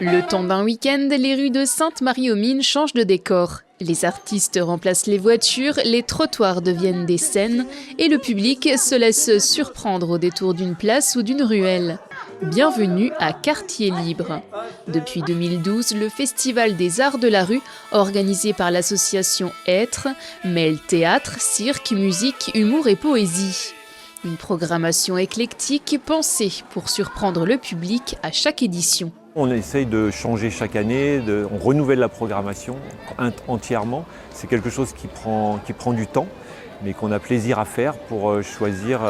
Le temps d'un week-end, les rues de Sainte-Marie-aux-Mines changent de décor. Les artistes remplacent les voitures, les trottoirs deviennent des scènes et le public se laisse surprendre au détour d'une place ou d'une ruelle. Bienvenue à Quartier Libre. Depuis 2012, le Festival des Arts de la Rue, organisé par l'association Être, mêle théâtre, cirque, musique, humour et poésie. Une programmation éclectique pensée pour surprendre le public à chaque édition. On essaye de changer chaque année, on renouvelle la programmation entièrement. C'est quelque chose qui prend du temps, mais qu'on a plaisir à faire pour choisir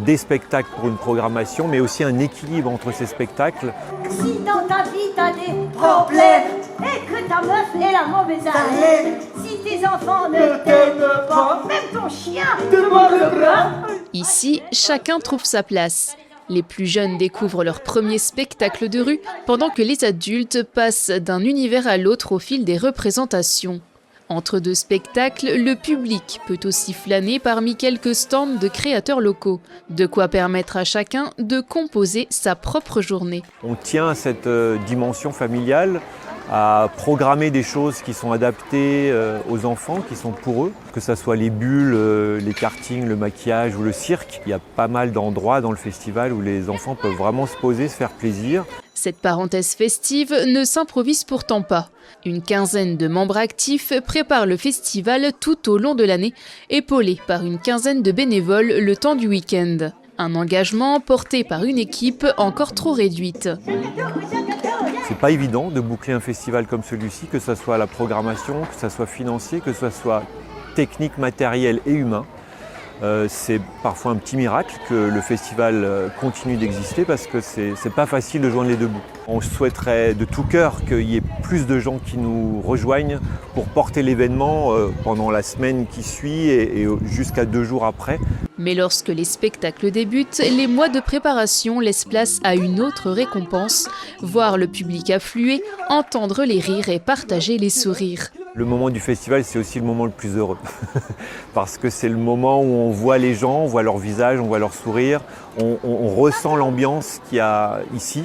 des spectacles pour une programmation, mais aussi un équilibre entre ces spectacles. Si dans ta vie t'as des problèmes et que ta meuf est la mauvaise haleine, si tes enfants ne t'aiment pas, même ton chien te mord le bras. Ici, chacun trouve sa place. Les plus jeunes découvrent leur premier spectacle de rue, pendant que les adultes passent d'un univers à l'autre au fil des représentations. Entre deux spectacles, le public peut aussi flâner parmi quelques stands de créateurs locaux. De quoi permettre à chacun de composer sa propre journée. On tient à cette dimension familiale, à programmer des choses qui sont adaptées aux enfants, qui sont pour eux, que ce soit les bulles, les kartings, le maquillage ou le cirque. Il y a pas mal d'endroits dans le festival où les enfants peuvent vraiment se poser, se faire plaisir. Cette parenthèse festive ne s'improvise pourtant pas. Une quinzaine de membres actifs préparent le festival tout au long de l'année, épaulés par une quinzaine de bénévoles le temps du week-end. Un engagement porté par une équipe encore trop réduite. C'est pas évident de boucler un festival comme celui-ci, que ce soit la programmation, que ce soit financier, que ce soit technique, matériel et humain. C'est parfois un petit miracle que le festival continue d'exister parce que c'est pas facile de joindre les deux bouts. On souhaiterait de tout cœur qu'il y ait plus de gens qui nous rejoignent pour porter l'événement pendant la semaine qui suit et jusqu'à 2 jours après. Mais lorsque les spectacles débutent, les mois de préparation laissent place à une autre récompense, voir le public affluer, entendre les rires et partager les sourires. Le moment du festival, c'est aussi le moment le plus heureux parce que c'est le moment où on voit les gens, on voit leur visage, on voit leur sourire, on ressent l'ambiance qu'il y a ici.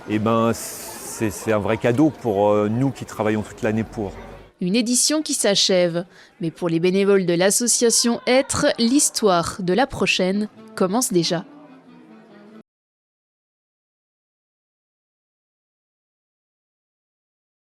Et c'est un vrai cadeau pour nous qui travaillons toute l'année pour. Une édition qui s'achève, mais pour les bénévoles de l'association Être, l'histoire de la prochaine commence déjà.